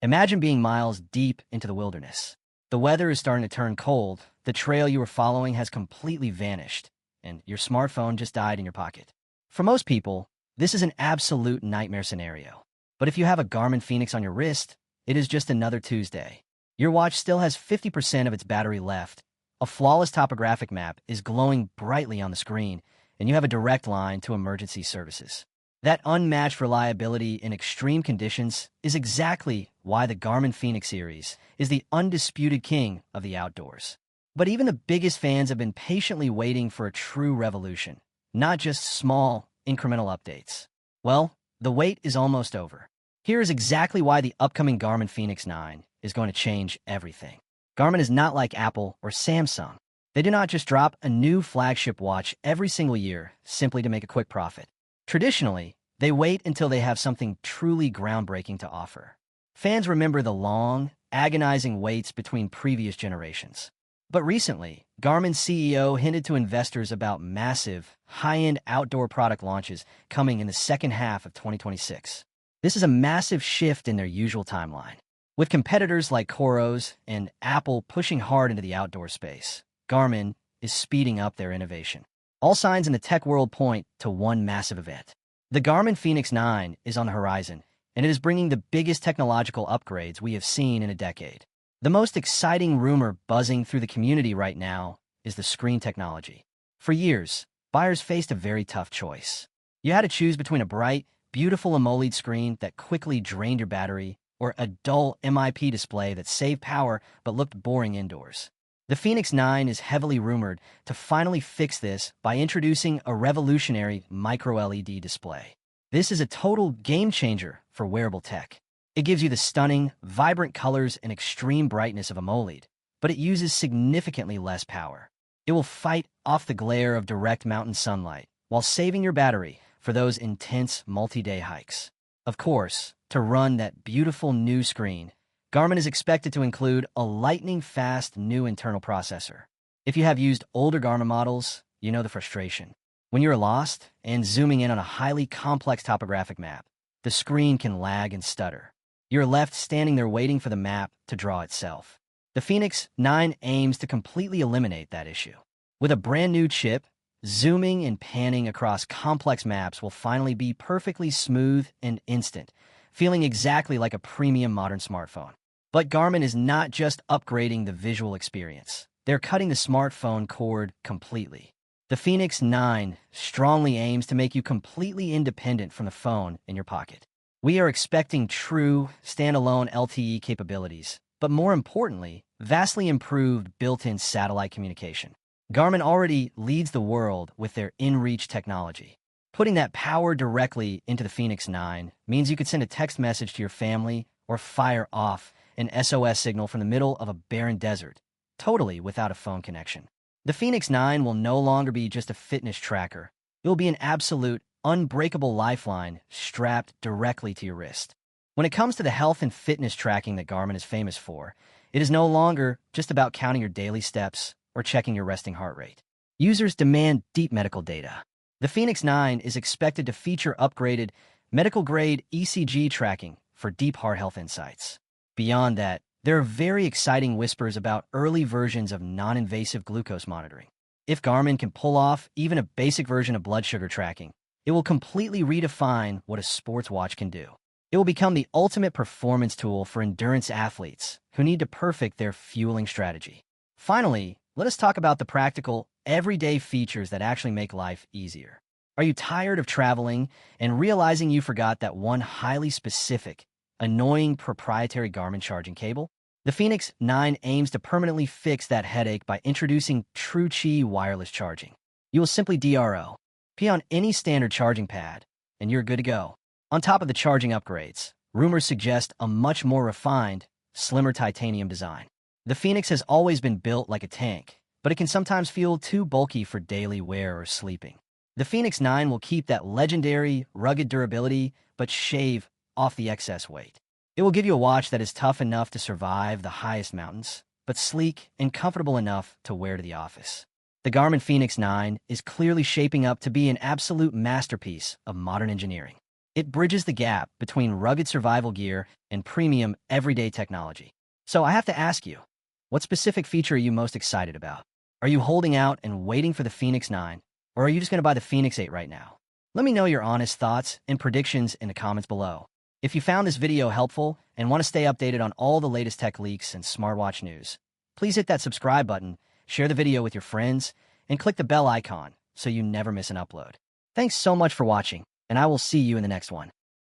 Imagine being miles deep into the wilderness. The weather is starting to turn cold, the trail you were following has completely vanished, and your smartphone just died in your pocket. For most people, this is an absolute nightmare scenario. But if you have a Garmin Fenix on your wrist, it is just another Tuesday. Your watch still has 50% of its battery left, a flawless topographic map is glowing brightly on the screen, and you have a direct line to emergency services. That unmatched reliability in extreme conditions is exactly why the Garmin Fenix series is the undisputed king of the outdoors. But even the biggest fans have been patiently waiting for a true revolution, not just small, incremental updates. Well, the wait is almost over. Here is exactly why the upcoming Garmin Fenix 9 is going to change everything. Garmin is not like Apple or Samsung. They do not just drop a new flagship watch every single year simply to make a quick profit. Traditionally, they wait until they have something truly groundbreaking to offer. Fans remember the long, agonizing waits between previous generations. But recently, Garmin's CEO hinted to investors about massive, high-end outdoor product launches coming in the second half of 2026. This is a massive shift in their usual timeline. With competitors like Coros and Apple pushing hard into the outdoor space, Garmin is speeding up their innovation. All signs in the tech world point to one massive event. The Garmin Fenix 9 is on the horizon, and it is bringing the biggest technological upgrades we have seen in a decade. The most exciting rumor buzzing through the community right now is the screen technology. For years, buyers faced a very tough choice. You had to choose between a bright, beautiful AMOLED screen that quickly drained your battery or a dull MIP display that saved power but looked boring indoors. The Fenix 9 is heavily rumored to finally fix this by introducing a revolutionary MicroLED display. This is a total game changer for wearable tech. It gives you the stunning, vibrant colors and extreme brightness of AMOLED, but it uses significantly less power. It will fight off the glare of direct mountain sunlight while saving your battery for those intense multi-day hikes. Of course, to run that beautiful new screen, Garmin is expected to include a lightning-fast new internal processor. If you have used older Garmin models, you know the frustration. When you're lost and zooming in on a highly complex topographic map, the screen can lag and stutter. You're left standing there waiting for the map to draw itself. The Fenix 9 aims to completely eliminate that issue. With a brand new chip, zooming and panning across complex maps will finally be perfectly smooth and instant, feeling exactly like a premium modern smartphone. But Garmin is not just upgrading the visual experience. They're cutting the smartphone cord completely. The Fenix 9 strongly aims to make you completely independent from the phone in your pocket. We are expecting true, standalone LTE capabilities, but more importantly, vastly improved built-in satellite communication. Garmin already leads the world with their inReach technology. Putting that power directly into the Fenix 9 means you could send a text message to your family or fire off an SOS signal from the middle of a barren desert, totally without a phone connection. The Fenix 9 will no longer be just a fitness tracker. It will be an absolute, unbreakable lifeline strapped directly to your wrist. When it comes to the health and fitness tracking that Garmin is famous for, it is no longer just about counting your daily steps or checking your resting heart rate. Users demand deep medical data. The Fenix 9 is expected to feature upgraded medical-grade ECG tracking for deep heart health insights. Beyond that, there are very exciting whispers about early versions of non-invasive glucose monitoring. If Garmin can pull off even a basic version of blood sugar tracking, it will completely redefine what a sports watch can do. It will become the ultimate performance tool for endurance athletes who need to perfect their fueling strategy. Finally, let us talk about the practical, everyday features that actually make life easier. Are you tired of traveling and realizing you forgot that one highly specific, annoying proprietary Garmin charging cable? The Fenix 9 aims to permanently fix that headache by introducing TrueQi wireless charging. You will simply DRO, P on any standard charging pad, and you're good to go. On top of the charging upgrades, rumors suggest a much more refined, slimmer titanium design. The Fenix has always been built like a tank, but it can sometimes feel too bulky for daily wear or sleeping. The Fenix 9 will keep that legendary, rugged durability, but shave off the excess weight. It will give you a watch that is tough enough to survive the highest mountains, but sleek and comfortable enough to wear to the office. The Garmin Fenix 9 is clearly shaping up to be an absolute masterpiece of modern engineering. It bridges the gap between rugged survival gear and premium everyday technology. So I have to ask you, what specific feature are you most excited about? Are you holding out and waiting for the Fenix 9, or are you just going to buy the Fenix 8 right now? Let me know your honest thoughts and predictions in the comments below. If you found this video helpful and want to stay updated on all the latest tech leaks and smartwatch news, please hit that subscribe button, share the video with your friends, and click the bell icon so you never miss an upload. Thanks so much for watching, and I will see you in the next one.